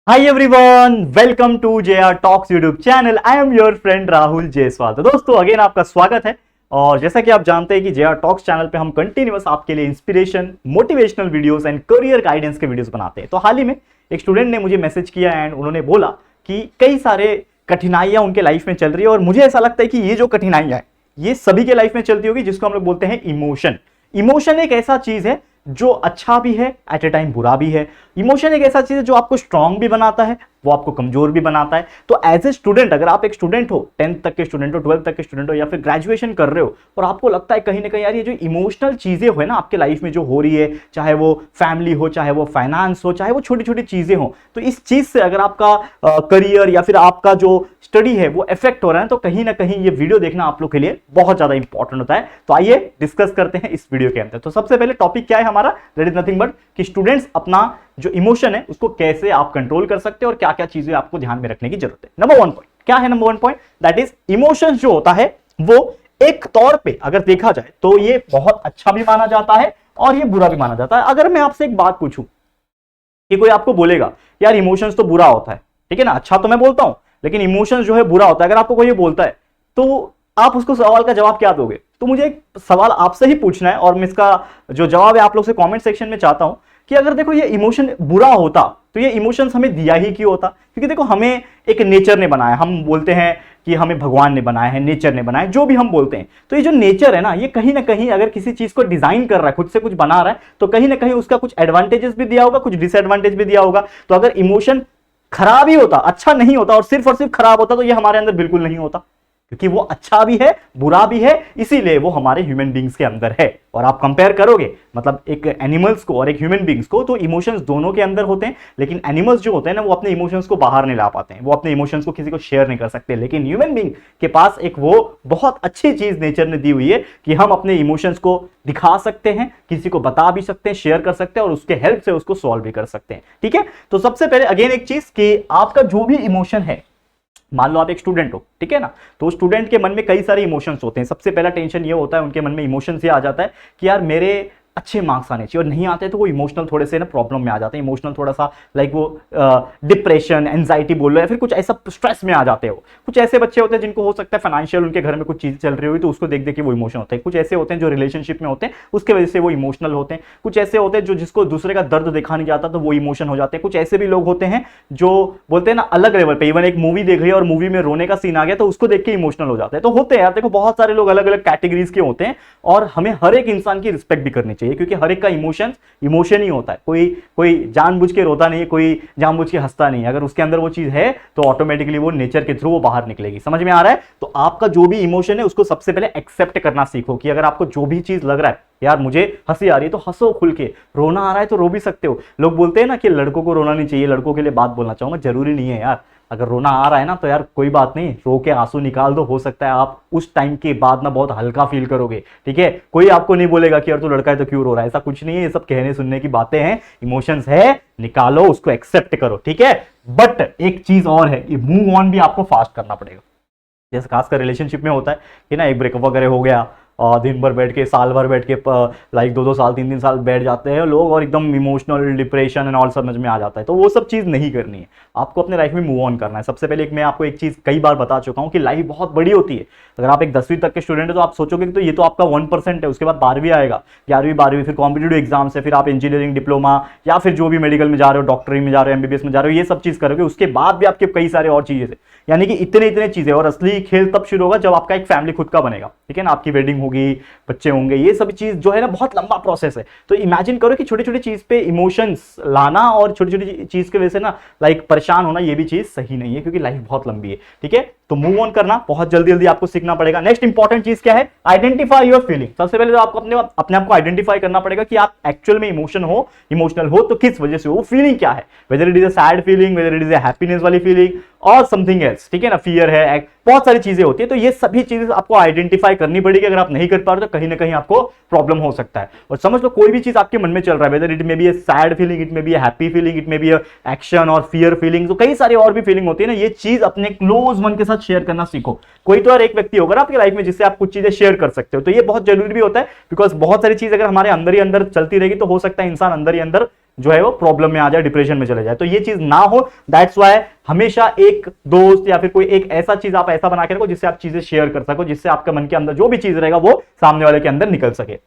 Hi everyone, welcome to JR talks YouTube channel. I am your friend Rahul Jaiswal. तो दोस्तों again आपका स्वागत है। और जैसा कि आप जानते हैं कि जेआर टॉक्स चैनल पे हम कंटिन्यूअस आपके लिए inspiration, motivational videos and career guidance के वीडियोस बनाते हैं। तो हाल ही में एक स्टूडेंट ने मुझे मैसेज किया एंड उन्होंने बोला कि कई सारे कठिनाइयां उनके लाइफ में चल रही है और मुझे ऐसा लगता है कि ये जो कठिनाइयां हैं ये सभी के लाइफ में चलती होगी, जिसको हम लोग बोलते हैं इमोशन। इमोशन एक ऐसा चीज है जो अच्छा भी है, एट ए टाइम बुरा भी है। इमोशन एक ऐसा चीज है जो आपको स्ट्रांग भी बनाता है, वो आपको कमजोर भी बनाता है। तो एज ए स्टूडेंट, अगर आप एक स्टूडेंट हो, 10th तक के स्टूडेंट हो, 12th तक के स्टूडेंट हो, या फिर ग्रेजुएशन कर रहे हो और आपको लगता है कहीं ना कहीं यार ये जो इमोशनल चीजें हो ना आपके लाइफ में जो हो रही है, चाहे वो फैमिली हो, चाहे वो फाइनेंस हो, चाहे वो छोटी छोटी चीजें हो, तो इस चीज से अगर आपका करियर या फिर आपका जो स्टडी है वो इफेक्ट हो रहा है, तो कहीं ना कहीं ये वीडियो देखना आप लोग के लिए बहुत ज्यादा इंपॉर्टेंट होता है। तो आइए डिस्कस करते हैं इस वीडियो के अंदर। तो सबसे पहले टॉपिक क्या है हमारा, दैट इज नथिंग बट कि स्टूडेंट्स अपना जो इमोशन है उसको कैसे आप कंट्रोल कर सकते हैं और क्या क्या चीजें आपको ध्यान में रखने की जरूरत है। नंबर 1 पॉइंट क्या है? Number 1 point that is emotions जो होता है वो एक तौर पे अगर देखा जाए तो ये बहुत अच्छा भी माना जाता है और ये बुरा भी माना जाता है। अगर मैं आपसे एक बात पूछूं कि कोई आपको बोलेगा यार इमोशंस तो बुरा होता है, ठीक है ना, अच्छा तो मैं बोलता हूं लेकिन इमोशंस जो है बुरा होता है, अगर आपको कोई ये बोलता है तो आप उसको सवाल का जवाब क्या दोगे? तो मुझे एक सवाल आपसे ही पूछना है और मैं इसका जो जवाब है आप लोग से कमेंट सेक्शन में चाहता हूं कि अगर देखो ये इमोशन बुरा होता तो ये इमोशंस हमें दिया ही क्यों होता? क्योंकि देखो हमें एक नेचर ने बनाया, हम बोलते हैं कि हमें भगवान ने बनाया है, नेचर ने बनाया है, जो भी हम बोलते हैं। तो ये जो नेचर है ना, ये कहीं ना कहीं अगर किसी चीज को डिजाइन कर रहा है, खुद से कुछ बना रहा है, तो कहीं ना कहीं उसका कुछ एडवांटेजेस भी दिया होगा, कुछ डिसएडवांटेज भी दिया होगा। तो अगर इमोशन खराब ही होता, अच्छा नहीं होता और सिर्फ खराब होता, तो ये हमारे अंदर बिल्कुल नहीं होता, क्योंकि वो अच्छा भी है बुरा भी है, इसीलिए वो हमारे ह्यूमन बींग्स के अंदर है। और आप कंपेयर करोगे मतलब एक एनिमल्स को और एक ह्यूमन बींग्स को, तो इमोशंस दोनों के अंदर होते हैं, लेकिन एनिमल्स जो होते हैं ना वो अपने इमोशंस को बाहर नहीं ला पाते हैं, वो अपने इमोशंस को किसी को शेयर नहीं कर सकते। लेकिन ह्यूमन बींग के पास एक वो बहुत अच्छी चीज नेचर ने दी हुई है कि हम अपने इमोशंस को दिखा सकते हैं, किसी को बता भी सकते हैं, शेयर कर सकते हैं और उसके हेल्प से उसको सॉल्व भी कर सकते हैं। ठीक है, तो सबसे पहले अगेन एक चीज कि आपका जो भी इमोशन है, मान लो आप एक स्टूडेंट हो, ठीक है ना, तो स्टूडेंट के मन में कई सारे इमोशंस होते हैं। सबसे पहला टेंशन ये होता है, उनके मन में इमोशंस ये आ जाता है कि यार मेरे अच्छे मार्क्स आने चाहिए, और नहीं आते तो वो इमोशनल थोड़े से ना प्रॉब्लम में आ जाते हैं, इमोशनल थोड़ा सा लाइक वो डिप्रेशन, एंजाइटी बोल लो या फिर कुछ ऐसा स्ट्रेस में आ जाते हो। कुछ ऐसे बच्चे होते हैं जिनको हो सकता है फाइनेंशियल उनके घर में कुछ चीज चल रही हुई तो उसको देख देख के वो इमोशन होते हैं। कुछ ऐसे होते हैं जो रिलेशनशिप में होते हैं उसके वजह से वो इमोशनल होते हैं। कुछ ऐसे होते हैं जो जिसको दूसरे का दर्द देखा नहीं जाता तो वो इमोशन हो जाते हैं। कुछ ऐसे भी लोग होते हैं जो बोलते हैं ना अलग लेवल पे, इवन एक मूवी देख रही है और मूवी में रोने का सीन आ गया तो उसको देख के इमोशनल हो जाते हैं। तो होते हैं यार, देखो बहुत सारे लोग अलग अलग कैटेगरीज के होते हैं और हमें हर एक इंसान की रिस्पेक्ट भी करनी चाहिए, क्योंकि हर एक का इमोशन ही होता है। कोई जानबूझ के रोता नहीं है, कोई जानबूझ के हंसता नहीं है। अगर उसके अंदर वो चीज है तो ऑटोमेटिकली वो नेचर के थ्रू वो बाहर निकलेगी। समझ में आ रहा है? तो आपका जो भी इमोशन है उसको सबसे पहले एक्सेप्ट करना सीखो कि अगर आपको जो भी चीज लग रहा है यार मुझे हंसी आ रही है तो हंसो खुल के, रोना आ रहा है तो रो भी सकते हो। लोग बोलते हैं ना कि लड़कों को रोना नहीं चाहिए, लड़कों के लिए बात बोलना चाहूंगा, जरूरी नहीं है यार। अगर रोना आ रहा है ना तो यार कोई बात नहीं, रो के आंसू निकाल दो, हो सकता है आप उस टाइम के बाद ना बहुत हल्का फील करोगे। ठीक है, कोई आपको नहीं बोलेगा कि यार तू लड़का है तो क्यों रो रहा है, ऐसा कुछ नहीं है। ये सब कहने सुनने की बातें हैं, इमोशंस है, निकालो, उसको एक्सेप्ट करो। ठीक है, बट एक चीज और है, मूव ऑन भी आपको फास्ट करना पड़ेगा। जैसे खासकर रिलेशनशिप में होता है कि ना एक ब्रेकअप वगैरह हो गया, दिन भर बैठ के, साल भर बैठ के, लाइक 2-2 साल 3-3 साल बैठ जाते हैं लोग और एकदम इमोशनल डिप्रेशन एंड ऑल समझ में आ जाता है। तो वो सब चीज़ नहीं करनी है, आपको अपने लाइफ में मूव ऑन करना है। सबसे पहले मैं आपको एक चीज़ कई बार बता चुका हूँ कि लाइफ बहुत बड़ी होती है। अगर आप एक 10वीं तक के स्टूडेंट है तो आप सोचोगे कि तो ये तो आपका 1% है, उसके बाद 12वीं आएगा, 11वीं 12वीं, फिर कॉम्पिटेटिव एग्जाम्स है, फिर आप इंजीनियरिंग, डिप्लोमा या फिर जो भी मेडिकल में जा रहे हो, डॉक्टरी में जा रहे हो, एमबीबीएस में जा रहे हो, ये सब चीज़ करोगे। उसके बाद भी आपके कई सारे और चीज़ें, यानी कि इतने चीज़ें। और असली खेल तब शुरू होगा जब आपका एक फैमिली खुद का बनेगा, ठीक है ना, आपकी वेडिंग होगी, बच्चे होंगे, ये सब चीज जो है ना बहुत लंबा प्रोसेस है। तो इमेजिन करो कि छोटी छोटी चीज पे इमोशंस लाना और छोटी छोटी चीज की वजह से ना लाइक परेशान होना, ये भी चीज सही नहीं है, क्योंकि लाइफ बहुत लंबी है। ठीक है, तो मूव ऑन करना बहुत जल्दी जल्दी आपको सीखना पड़ेगा। नेक्स्ट इंपॉर्टेंट चीज क्या है? Identify your feeling. सबसे पहले तो आपको अपने आप को आइडेंटिफाई करना पड़ेगा कि आप एक्चुअल में इमोशनल हो तो किस वजह से हो, वो फीलिंग क्या है, whether it is a sad feeling, whether it is a happiness वाली फीलिंग और समथिंग एल्स। ठीक है ना, फियर है, बहुत सारी चीजें होती है। तो ये सभी चीजें आपको आइडेंटिफाई करनी पड़ेगी। अगर आप नहीं कर पा रहे तो कहीं ना कहीं आपको प्रॉब्लम हो सकता है। और समझ लो कोई भी चीज आपके मन में चल रहा है, whether it may be a sad feeling, it may be a happy feeling, it may be a action और फियर फीलिंग, तो कई सारी और भी फीलिंग होती है ना, ये चीज अपने क्लोज वन के साथ शेयर करना सीखो। कोई तो और एक व्यक्ति होगा आपकी लाइफ में जिससे आप कुछ चीजें शेयर कर सकते हो। तो ये बहुत जरूरी भी होता है, बिकॉज बहुत सारी चीज अगर हमारे अंदर ही अंदर चलती रहेगी तो हो सकता है इंसान अंदर ही अंदर जो है वो प्रॉब्लम में आ जाए, डिप्रेशन में चले जाए। तो ये चीज ना हो, दैट्स वाई हमेशा एक दोस्त या फिर कोई एक ऐसा चीज आप ऐसा बना के रखो जिससे आप चीजें शेयर कर सको, जिससे आपके मन के अंदर जो भी चीज रहेगा वो सामने वाले के अंदर निकल सके।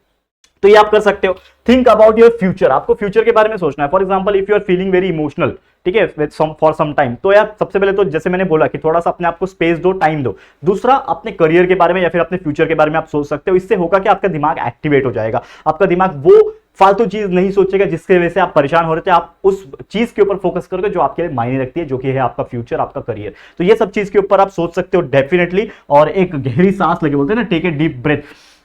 तो ये आप कर सकते हो। थिंक अबाउट योर फ्यूचर, आपको फ्यूचर के बारे में सोचना है। For example if you are feeling very emotional, ठीक है, फॉर सम टाइम, तो यार सबसे पहले तो जैसे मैंने बोला कि थोड़ा सा अपने आप को स्पेस दो, टाइम दो। दूसरा, अपने करियर के बारे में या फिर अपने फ्यूचर के बारे में आप सोच सकते हो। इससे होगा कि आपका दिमाग एक्टिवेट हो जाएगा, आपका दिमाग वो फालतू चीज नहीं सोचेगा जिसके वजह से आप परेशान हो रहे थे। आप उस चीज के ऊपर फोकस करोगे जो आपके लिए मायने रखती है, जो कि है आपका फ्यूचर, आपका करियर। तो ये सब चीज के ऊपर आप सोच सकते हो डेफिनेटली। और एक गहरी सांस लेके, बोलते हैं ना टेक ए डीप ब्रेथ,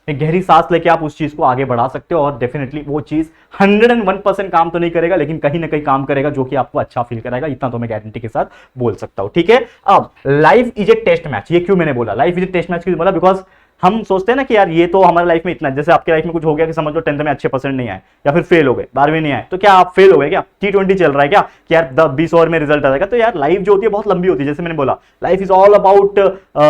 एक गहरी सांस लेके आप उस चीज को आगे बढ़ा सकते हो। और डेफिनेटली वो चीज 101% काम तो नहीं करेगा, लेकिन कहीं ना कहीं काम करेगा, जो कि आपको अच्छा फील कराएगा। इतना तो मैं गारंटी के साथ बोल सकता हूं, ठीक है। अब life is a test match, ये क्यों मैंने बोला life is a test match, क्यों बोला? बिकॉज हम सोचते हैं ना कि यार ये तो हमारी लाइफ में इतना, जैसे आपकी लाइफ में कुछ हो गया कि समझ लो 10th में अच्छे परसेंट नहीं आए या फिर फेल हो गए, 12वीं नहीं आए, तो क्या आप फेल हो गए? क्या T20 चल रहा है क्या कि यार 20 ओवर में रिजल्ट आ जाएगा? तो यार लाइफ जो होती है बहुत लंबी होती है। जैसे मैंने बोला, life is all about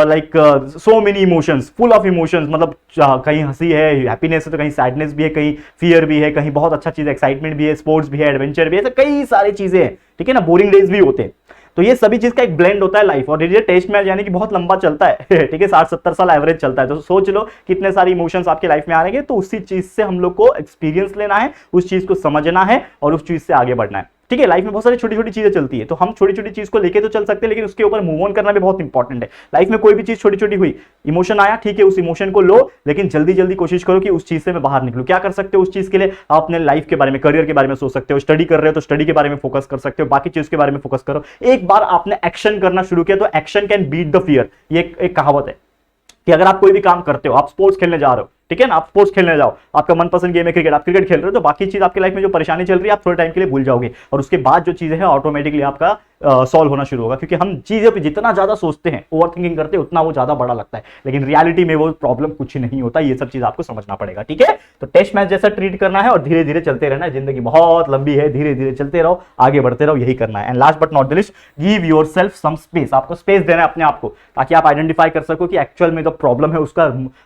like so many emotions, full of emotions. मतलब कहीं हंसी है, हैप्पीनेस है, तो कहीं सैडनेस भी है, कहीं फियर भी है, कहीं बहुत अच्छा चीज एक्साइटमेंट भी है, स्पोर्ट्स भी है, एडवेंचर भी है, कई सारी चीजें हैं, ठीक है ना। बोरिंग डेज भी होते हैं। तो ये सभी चीज का एक ब्लेंड होता है लाइफ। और ये टेस्ट मैच यानी कि बहुत लंबा चलता है ठीक है, 60-70 साल एवरेज चलता है। तो सोच लो कितने सारे इमोशंस आपके लाइफ में आएंगे। तो उसी चीज से हम लोग को एक्सपीरियंस लेना है, उस चीज को समझना है और उस चीज से आगे बढ़ना है, ठीक है। लाइफ में बहुत सारी छोटी छोटी चीजें चलती है, तो हम छोटी छोटी चीज को लेके तो चल सकते हैं, लेकिन उसके ऊपर मूव ऑन करना भी बहुत इंपॉर्टेंट है। लाइफ में कोई भी चीज छोटी छोटी हुई, इमोशन आया, ठीक है, उस इमोशन को लो, लेकिन जल्दी जल्दी कोशिश करो कि उस चीज से मैं बाहर निकलूं। क्या कर सकते हो उस चीज के लिए? आप अपने लाइफ के बारे में, करियर के बारे में सोच सकते हो। स्टडी कर रहे हो तो स्टडी के बारे में फोकस कर सकते हो, बाकी चीज के बारे में फोकस करो। एक बार आपने एक्शन करना शुरू किया तो action can beat the fear, ये एक कहावत है कि अगर आप कोई भी काम करते हो, आप स्पोर्ट्स खेलने जा रहे हो, ठीक है ना, आप स्पोर्ट्स खेलने जाओ, आपका मनपसंद गेम है क्रिकेट, आप क्रिकेट खेल रहे हो, तो बाकी चीज आपकी लाइफ में जो परेशानी चल रही है आप थोड़े टाइम के लिए भूल जाओगे, और उसके बाद जो चीजें हैं ऑटोमेटिकली आपका सॉल्व होना शुरू होगा। क्योंकि हम चीजों पे जितना ज्यादा सोचते हैं, ओवर थिंकिंग करते हैं, उतना वो ज्यादा बड़ा लगता है, लेकिन रियलिटी में वो प्रॉब्लम कुछ नहीं होता। ये सब चीज आपको समझना पड़ेगा, ठीक है। तो टेस्ट मैच जैसा ट्रीट करना है और धीरे धीरे चलते रहना है। जिंदगी बहुत लंबी है, धीरे धीरे चलते रहो, आगे बढ़ते रहो, यही करना है। And last but not the list, give yourself some space. आपको स्पेस देना है अपने आप को, ताकि आप आइडेंटिफाई कर सको कि एक्चुअल में जो प्रॉब्लम है उसका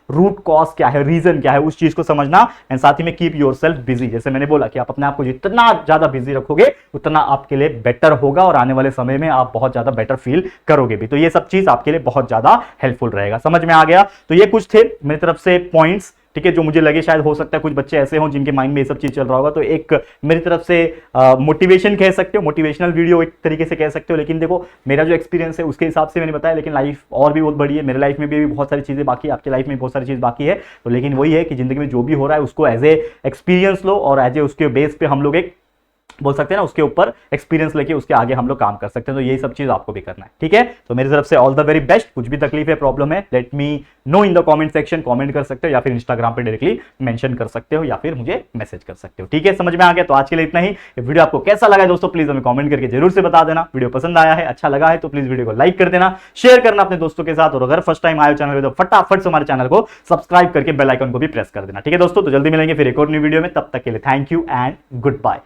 रूट कॉज क्या है, रीजन क्या है, उस चीज को समझना। एंड साथ ही में कीप योरसेल्फ बिजी। जैसे मैंने बोला कि आप अपने आप को जितना ज्यादा बिजी रखोगे उतना आपके लिए बेटर होगा, और आने वाले समय में आप बहुत ज्यादा बेटर फील करोगे भी। तो ये सब चीज आपके लिए बहुत ज्यादा हेल्पफुल रहेगा। समझ में आ गया? तो ये कुछ थे मेरी तरफ से पॉइंट्स, ठीक है, जो मुझे लगे शायद हो सकता है कुछ बच्चे ऐसे हों जिनके माइंड में ये सब चीज चल रहा होगा। तो एक मेरी तरफ से मोटिवेशन कह सकते हो, मोटिवेशनल वीडियो एक तरीके से कह सकते हो। लेकिन देखो मेरा जो एक्सपीरियंस है उसके हिसाब से मैंने बताया, लेकिन लाइफ और भी बहुत बड़ी है। मेरे लाइफ में भी बहुत सारी चीजें बाकी है, आपकी लाइफ में बहुत सारी चीज बाकी है। तो लेकिन वही है कि जिंदगी में जो भी हो रहा है उसको एज ए एक्सपीरियंस लो, और एज ए उसके बेस पे हम लोग एक बोल सकते हैं ना, उसके ऊपर एक्सपीरियंस लेके उसके आगे हम लोग काम कर सकते हैं। तो यही सब चीज आपको भी करना है, ठीक है। तो मेरी तरफ से ऑल द वेरी बेस्ट। कुछ भी तकलीफ है, प्रॉब्लम है, let me know in the comment section, comment कर सकते हो या फिर इंस्टाग्राम पे डायरेक्टली मेंशन कर सकते हो या फिर मुझे मैसेज कर सकते हो, ठीक है। समझ में आ गया? तो आज के लिए इतना ही। ये वीडियो आपको कैसा लगा है दोस्तों, प्लीज हमें कमेंट करके जरूर से बता देना। वीडियो पसंद आया है, अच्छा लगा है तो प्लीज वीडियो को लाइक कर देना, शेयर करना अपने दोस्तों के साथ, और अगर फर्स्ट टाइम आए चैनल तो फटाफट से हमारे चैनल को सब्सक्राइब करके बेल आइकन को भी प्रेस कर देना, ठीक है दोस्तों। तो जल्दी मिलेंगे फिर एक और न्यू वीडियो में, तब तक के लिए thank you and good bye.